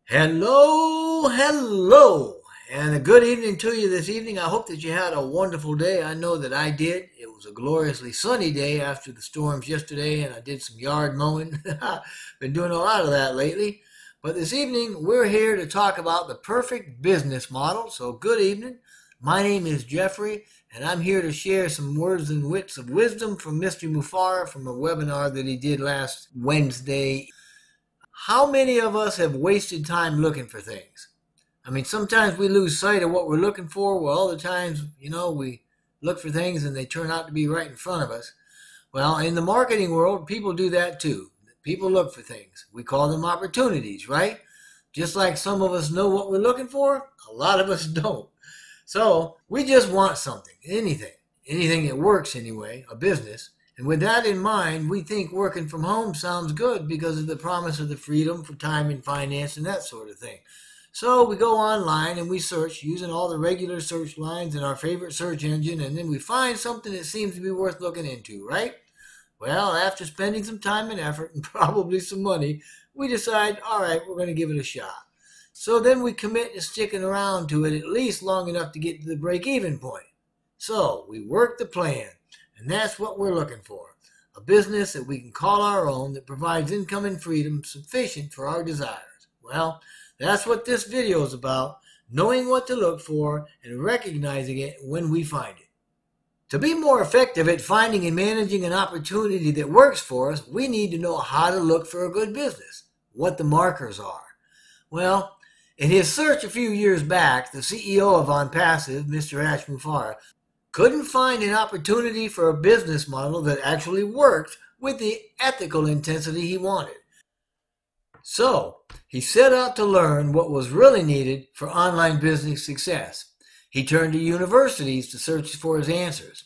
Hello, and a good evening to you this evening. I hope that you had a wonderful day. I know that I did. It was a gloriously sunny day after the storms yesterday, and I did some yard mowing. Been doing a lot of that lately. But this evening, we're here to talk about the perfect business model. So good evening. My name is Jeffrey, and I'm here to share some words and wits of wisdom from Mr. Mufara from a webinar that he did last Wednesday. How many of us have wasted time looking for things? I mean, sometimes we lose sight of what we're looking for. Well, other times, we look for things and they turn out to be right in front of us. Well, in the marketing world, people do that too. People look for things. We call them opportunities, right? Just like some of us know what we're looking for, a lot of us don't. So we just want something, anything that works anyway, a business. And with that in mind, we think working from home sounds good because of the promise of the freedom for time and finance and that sort of thing. So we go online and we search using all the regular search lines in our favorite search engine, and then we find something that seems to be worth looking into, right? Well, after spending some time and effort and probably some money, we decide, all right, we're going to give it a shot. So then we commit to sticking around to it at least long enough to get to the break-even point. So we work the plan. And that's what we're looking for, a business that we can call our own that provides income and freedom sufficient for our desires. Well, that's what this video is about, knowing what to look for and recognizing it when we find it. To be more effective at finding and managing an opportunity that works for us, we need to know how to look for a good business, what the markers are. Well, in his search a few years back, the CEO of Onpassive, Mr. Ash Mufara, couldn't find an opportunity for a business model that actually worked with the ethical intensity he wanted. So, he set out to learn what was really needed for online business success. He turned to universities to search for his answers.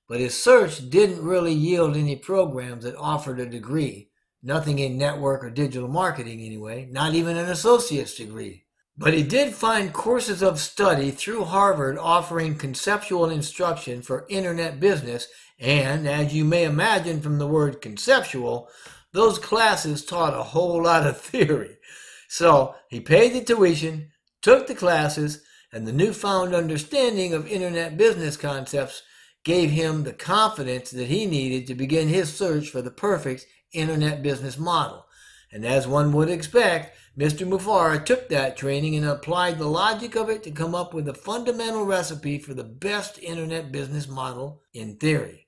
But his search didn't really yield any programs that offered a degree. Nothing in network or digital marketing anyway, not even an associate's degree. But he did find courses of study through Harvard offering conceptual instruction for internet business, and as you may imagine from the word conceptual, those classes taught a whole lot of theory. So he paid the tuition, took the classes, and the newfound understanding of internet business concepts gave him the confidence that he needed to begin his search for the perfect internet business model. And as one would expect, Mr. Mufara took that training and applied the logic of it to come up with a fundamental recipe for the best internet business model in theory.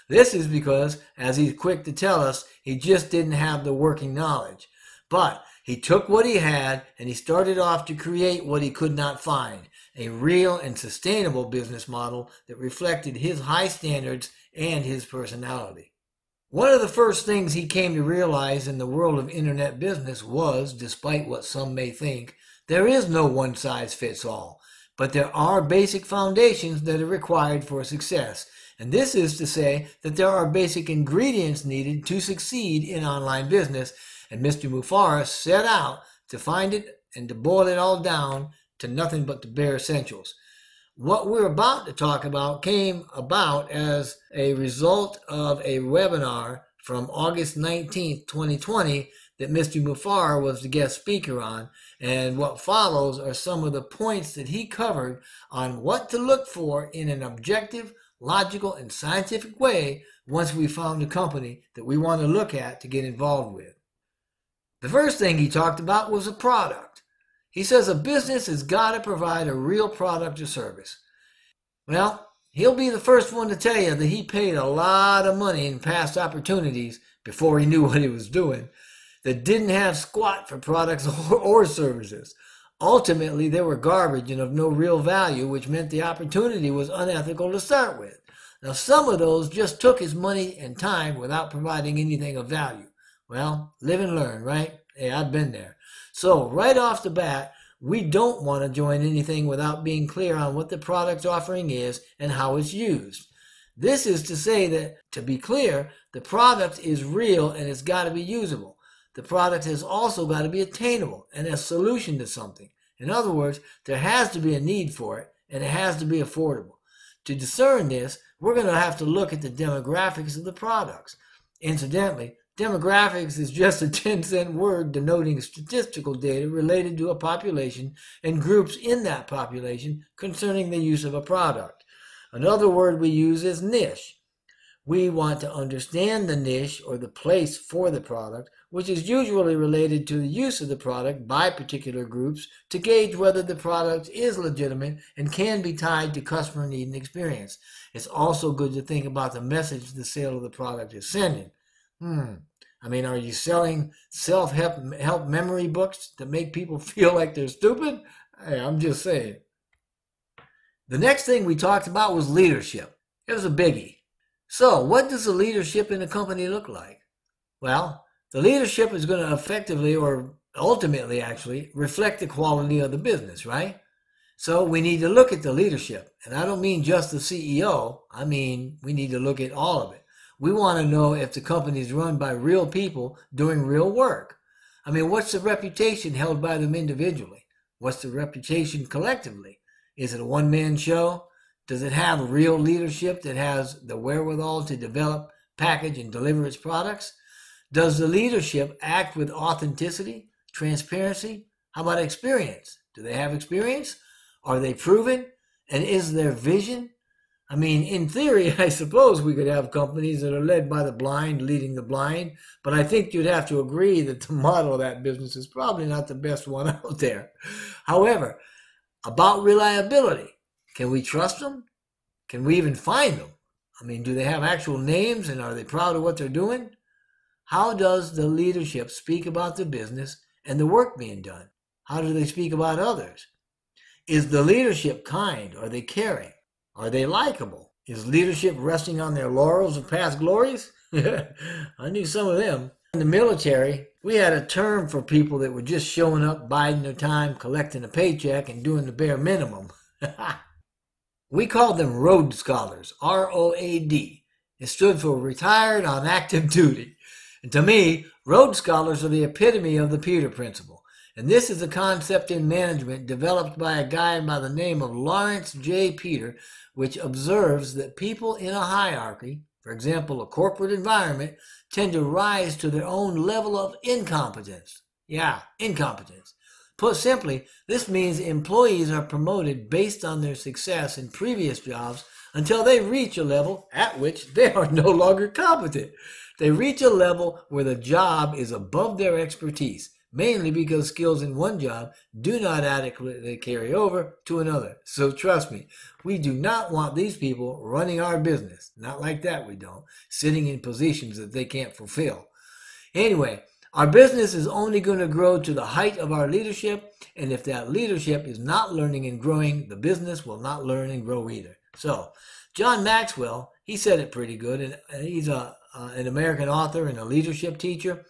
This is because, as he's quick to tell us, he just didn't have the working knowledge. But he took what he had and he started off to create what he could not find, a real and sustainable business model that reflected his high standards and his personality. One of the first things he came to realize in the world of internet business was, despite what some may think, there is no one-size-fits-all, but there are basic foundations that are required for success. And this is to say that there are basic ingredients needed to succeed in online business, and Mr. Mufara set out to find it and to boil it all down to nothing but the bare essentials. What we're about to talk about came about as a result of a webinar from August 19th, 2020 that Mr. Mufara was the guest speaker on, and what follows are some of the points that he covered on what to look for in an objective, logical, and scientific way once we found a company that we want to look at to get involved with. The first thing he talked about was a product. He says a business has got to provide a real product or service. Well, he'll be the first one to tell you that he paid a lot of money in past opportunities before he knew what he was doing that didn't have squat for products or services. Ultimately, they were garbage and of no real value, which meant the opportunity was unethical to start with. Now, some of those just took his money and time without providing anything of value. Well, live and learn, right? Hey, I've been there. So right off the bat, we don't want to join anything without being clear on what the product offering is and how it's used. This is to say that, to be clear, the product is real and it's got to be usable. The product has also got to be attainable and a solution to something. In other words, there has to be a need for it and it has to be affordable. To discern this, we're going to have to look at the demographics of the products. Incidentally, Demographics is just a 10-cent word denoting statistical data related to a population and groups in that population concerning the use of a product. Another word we use is niche. We want to understand the niche or the place for the product, which is usually related to the use of the product by particular groups to gauge whether the product is legitimate and can be tied to customer need and experience. It's also good to think about the message the sale of the product is sending. Are you selling self-help memory books that make people feel like they're stupid? Hey, I'm just saying. The next thing we talked about was leadership. It was a biggie. So, what does the leadership in a company look like? Well, the leadership is going to effectively, or ultimately actually, reflect the quality of the business, right? So we need to look at the leadership. And I don't mean just the CEO. I mean, we need to look at all of it. We want to know if the company is run by real people doing real work. What's the reputation held by them individually? What's the reputation collectively? Is it a one-man show? Does it have real leadership that has the wherewithal to develop, package, and deliver its products? Does the leadership act with authenticity, transparency? How about experience? Do they have experience? Are they proven? And is there vision? In theory, I suppose we could have companies that are led by the blind leading the blind, but I think you'd have to agree that the model of that business is probably not the best one out there. However, about reliability, can we trust them? Can we even find them? Do they have actual names and are they proud of what they're doing? How does the leadership speak about the business and the work being done? How do they speak about others? Is the leadership kind? Are they caring? Are they likable? Is leadership resting on their laurels of past glories? I knew some of them. In the military, we had a term for people that were just showing up, biding their time, collecting a paycheck, and doing the bare minimum. We called them Road Scholars, R-O-A-D. It stood for Retired on Active Duty. And to me, Road Scholars are the epitome of the Peter Principle. And this is a concept in management developed by a guy by the name of Lawrence J. Peter, which observes that people in a hierarchy, for example, a corporate environment, tend to rise to their own level of incompetence. Yeah, incompetence. Put simply, this means employees are promoted based on their success in previous jobs until they reach a level at which they are no longer competent. They reach a level where the job is above their expertise, mainly because skills in one job do not adequately carry over to another. So trust me, we do not want these people running our business. Not like that, we don't. Sitting in positions that they can't fulfill. Anyway, our business is only going to grow to the height of our leadership, and if that leadership is not learning and growing, the business will not learn and grow either. So, John Maxwell, he said it pretty good, and he's an American author and a leadership teacher.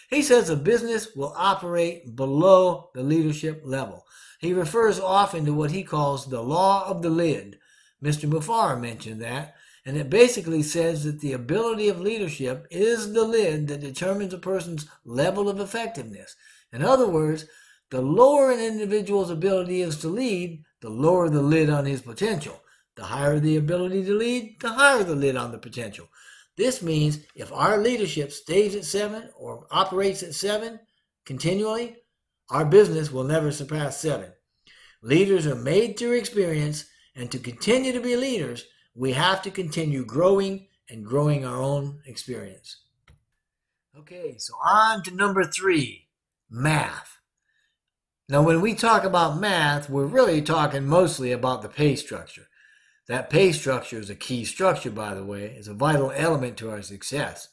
He says a business will operate below the leadership level. He refers often to what he calls the law of the lid. Mr. Mufareh mentioned that, and it basically says that the ability of leadership is the lid that determines a person's level of effectiveness. In other words, the lower an individual's ability is to lead, the lower the lid on his potential. The higher the ability to lead, the higher the lid on the potential. This means if our leadership stays at 7 or operates at 7 continually, our business will never surpass 7. Leaders are made through experience, and to continue to be leaders, we have to continue growing and growing our own experience. Okay, so on to number 3, math. Now, when we talk about math, we're really talking mostly about the pay structure. That pay structure is a key structure, by the way. It's a vital element to our success.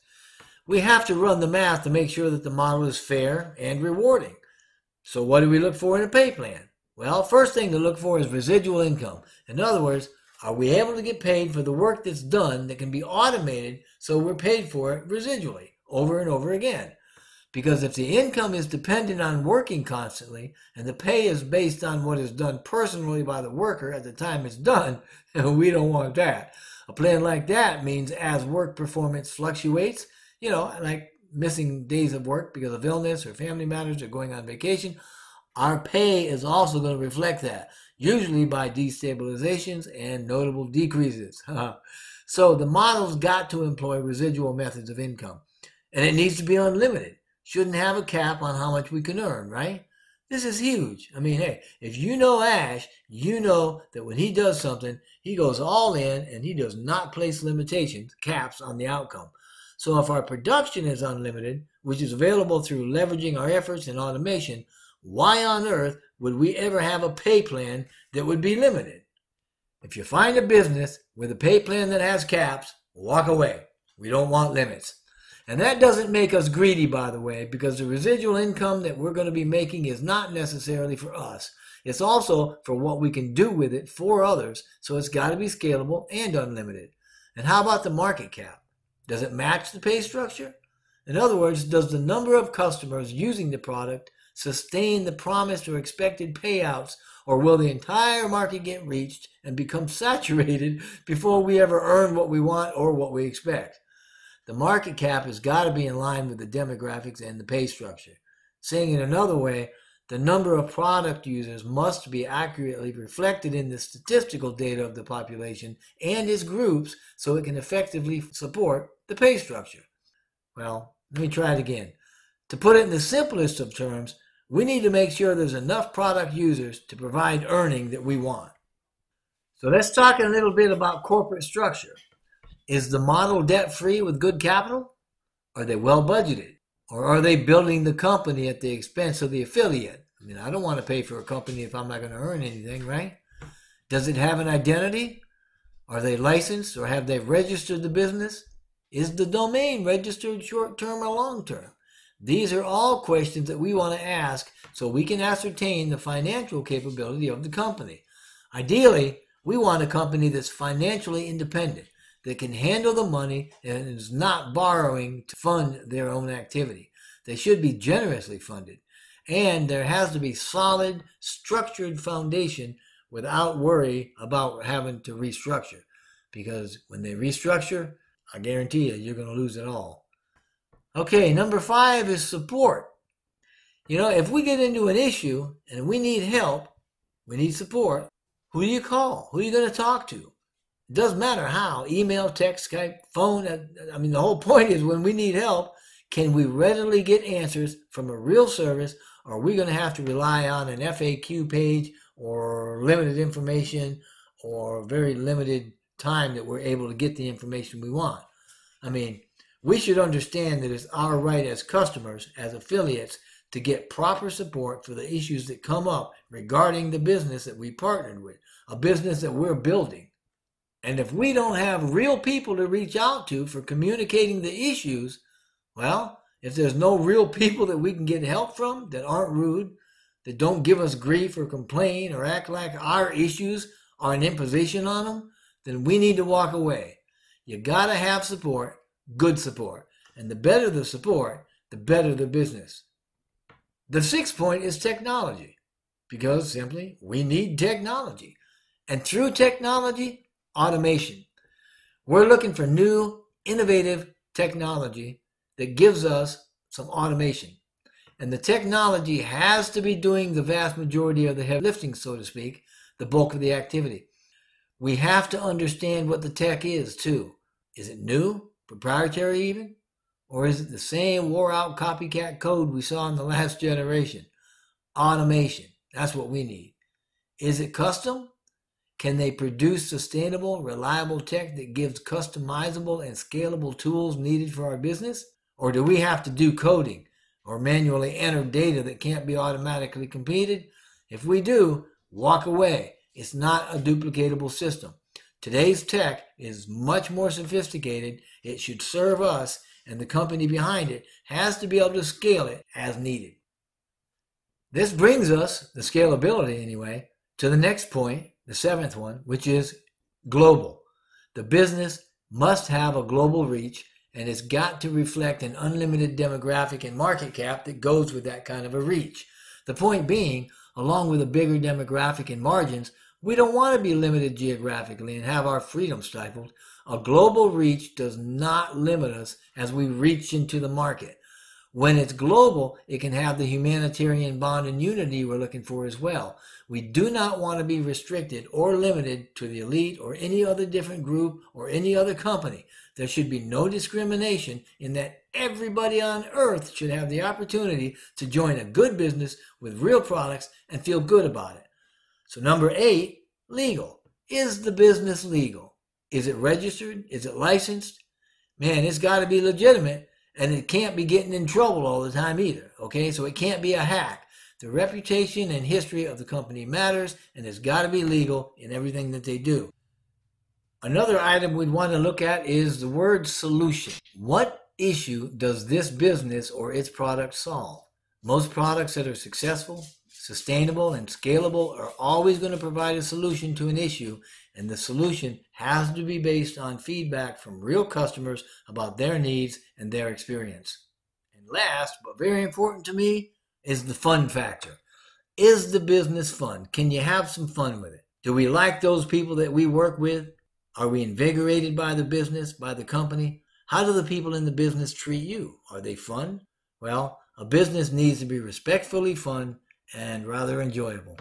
We have to run the math to make sure that the model is fair and rewarding. So what do we look for in a pay plan? Well, first thing to look for is residual income. In other words, are we able to get paid for the work that's done that can be automated so we're paid for it residually over and over again? Because if the income is dependent on working constantly and the pay is based on what is done personally by the worker at the time it's done, we don't want that. A plan like that means as work performance fluctuates, like missing days of work because of illness or family matters or going on vacation, our pay is also going to reflect that, usually by destabilizations and notable decreases. So the model's got to employ residual methods of income. And it needs to be unlimited. Shouldn't have a cap on how much we can earn, right? This is huge. I mean, hey, if you know Ash, you know that when he does something, he goes all in and he does not place limitations, caps on the outcome. So if our production is unlimited, which is available through leveraging our efforts in automation, why on earth would we ever have a pay plan that would be limited? If you find a business with a pay plan that has caps, walk away. We don't want limits. And that doesn't make us greedy, by the way, because the residual income that we're going to be making is not necessarily for us. It's also for what we can do with it for others, so it's got to be scalable and unlimited. And how about the market cap? Does it match the pay structure? In other words, does the number of customers using the product sustain the promised or expected payouts, or will the entire market get reached and become saturated before we ever earn what we want or what we expect? The market cap has got to be in line with the demographics and the pay structure. Saying it another way, the number of product users must be accurately reflected in the statistical data of the population and its groups so it can effectively support the pay structure. Well, let me try it again. To put it in the simplest of terms, we need to make sure there's enough product users to provide earning that we want. So let's talk a little bit about corporate structure. Is the model debt-free with good capital? Are they well budgeted? Or are they building the company at the expense of the affiliate? I mean, I don't want to pay for a company if I'm not going to earn anything, right? Does it have an identity? Are they licensed or have they registered the business? Is the domain registered short-term or long-term? These are all questions that we want to ask so we can ascertain the financial capability of the company. Ideally, we want a company that's financially independent, that can handle the money and is not borrowing to fund their own activity. They should be generously funded. And there has to be solid, structured foundation without worry about having to restructure. Because when they restructure, I guarantee you're going to lose it all. Okay, number 5 is support. You know, if we get into an issue and we need help, we need support, who do you call? Who are you going to talk to? It doesn't matter how, email, text, Skype, phone. I mean, the whole point is when we need help, can we readily get answers from a real service, or are we going to have to rely on an FAQ page or limited information or very limited time that we're able to get the information we want? I mean, we should understand that it's our right as customers, as affiliates, to get proper support for the issues that come up regarding the business that we partnered with, a business that we're building. And if we don't have real people to reach out to for communicating the issues, well, if there's no real people that we can get help from that aren't rude, that don't give us grief or complain or act like our issues are an imposition on them, then we need to walk away. You got to have support, good support. And the better the support, the better the business. The 6th point is technology, because simply we need technology. And through technology, automation. We're looking for new, innovative technology that gives us some automation. And the technology has to be doing the vast majority of the heavy lifting, so to speak, the bulk of the activity. We have to understand what the tech is, too. Is it new, proprietary even? Or is it the same wore-out copycat code we saw in the last generation? Automation. That's what we need. Is it custom? Can they produce sustainable, reliable tech that gives customizable and scalable tools needed for our business? Or do we have to do coding or manually enter data that can't be automatically completed? If we do, walk away. It's not a duplicatable system. Today's tech is much more sophisticated. It should serve us, and the company behind it has to be able to scale it as needed. This brings us, the scalability anyway, to the next point, the 7th one, which is global. The business must have a global reach, and it's got to reflect an unlimited demographic and market cap that goes with that kind of a reach. The point being, along with a bigger demographic and margins, we don't want to be limited geographically and have our freedom stifled. A global reach does not limit us as we reach into the market. When it's global, it can have the humanitarian bond and unity we're looking for as well. We do not want to be restricted or limited to the elite or any other different group or any other company. There should be no discrimination in that everybody on earth should have the opportunity to join a good business with real products and feel good about it. So number 8, legal. Is the business legal? Is it registered? Is it licensed? Man, it's got to be legitimate, and it can't be getting in trouble all the time either, okay? So it can't be a hack. The reputation and history of the company matters, and it's got to be legal in everything that they do. Another item we'd want to look at is the word solution. What issue does this business or its product solve? Most products that are successful, sustainable, and scalable are always going to provide a solution to an issue, and the solution has to be based on feedback from real customers about their needs and their experience. And last, but very important to me, is the fun factor. Is the business fun? Can you have some fun with it? Do we like those people that we work with? Are we invigorated by the business, by the company? How do the people in the business treat you? Are they fun? Well, a business needs to be respectfully fun and rather enjoyable.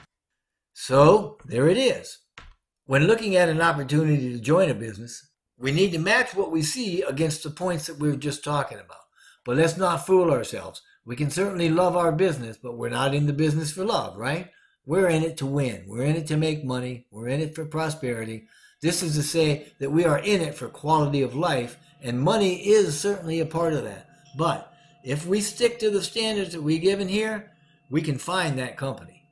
So, there it is. When looking at an opportunity to join a business, we need to match what we see against the points that we were just talking about. But let's not fool ourselves. We can certainly love our business, but we're not in the business for love, right? We're in it to win. We're in it to make money. We're in it for prosperity. This is to say that we are in it for quality of life, and money is certainly a part of that. But if we stick to the standards that we give in here, we can find that company.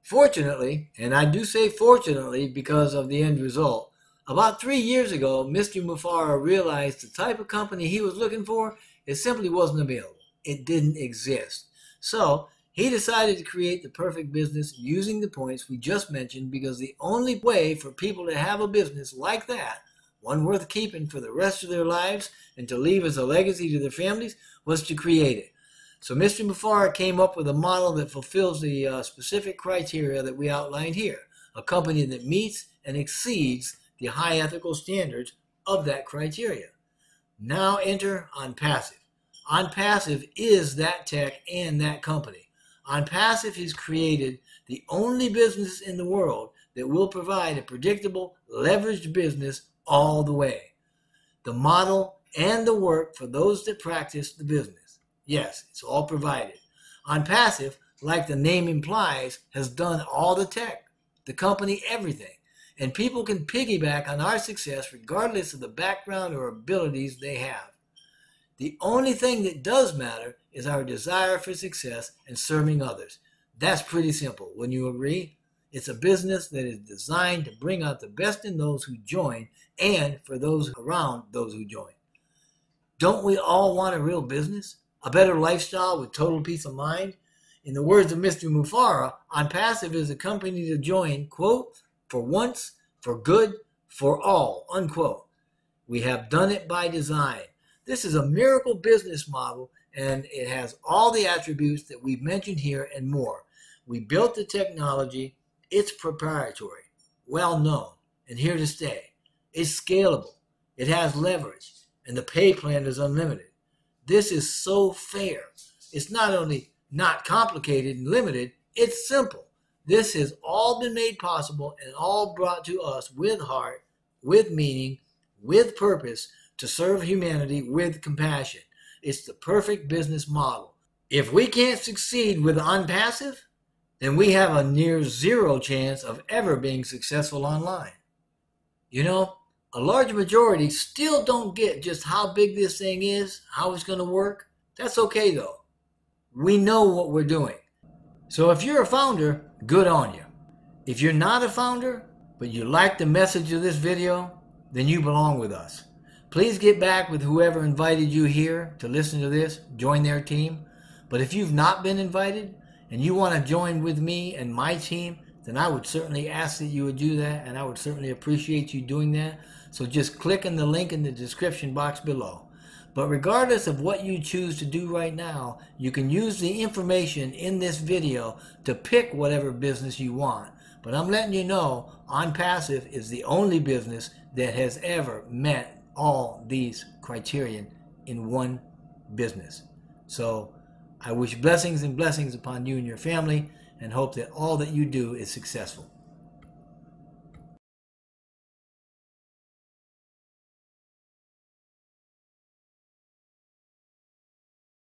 Fortunately, and I do say fortunately because of the end result, about 3 years ago, Mr. Mufara realized the type of company he was looking for, it simply wasn't available. It didn't exist. So he decided to create the perfect business using the points we just mentioned, because the only way for people to have a business like that, one worth keeping for the rest of their lives and to leave as a legacy to their families, was to create it. So Mr. Mufara came up with a model that fulfills the specific criteria that we outlined here, a company that meets and exceeds the high ethical standards of that criteria. Now enter Onpassive. Onpassive is that tech and that company. Onpassive has created the only business in the world that will provide a predictable, leveraged business all the way. The model and the work for those that practice the business. Yes, it's all provided. Onpassive, like the name implies, has done all the tech, the company, everything. And people can piggyback on our success regardless of the background or abilities they have. The only thing that does matter is our desire for success and serving others. That's pretty simple. Wouldn't you agree? It's a business that is designed to bring out the best in those who join and for those around those who join. Don't we all want a real business? A better lifestyle with total peace of mind? In the words of Mr. Mufara, Onpassive is a company to join, quote, for once, for good, for all, unquote. We have done it by design. This is a miracle business model, and it has all the attributes that we've mentioned here and more. We built the technology. It's proprietary, well known, and here to stay. It's scalable. It has leverage, and the pay plan is unlimited. This is so fair. It's not only not complicated and limited, it's simple. This has all been made possible and all brought to us with heart, with meaning, with purpose, to serve humanity with compassion. It's the perfect business model. If we can't succeed with Onpassive, then we have a near zero chance of ever being successful online. You know, a large majority still don't get just how big this thing is, how it's going to work. That's okay though. We know what we're doing. So if you're a founder, good on you. If you're not a founder, but you like the message of this video, then you belong with us. Please get back with whoever invited you here to listen to this, join their team. But if you've not been invited and you want to join with me and my team, then I would certainly ask that you would do that, and I would certainly appreciate you doing that. So just click on the link in the description box below. But regardless of what you choose to do right now, you can use the information in this video to pick whatever business you want. But I'm letting you know, Onpassive is the only business that has ever met all these criterion in one business. So I wish blessings and blessings upon you and your family, and hope that all that you do is successful.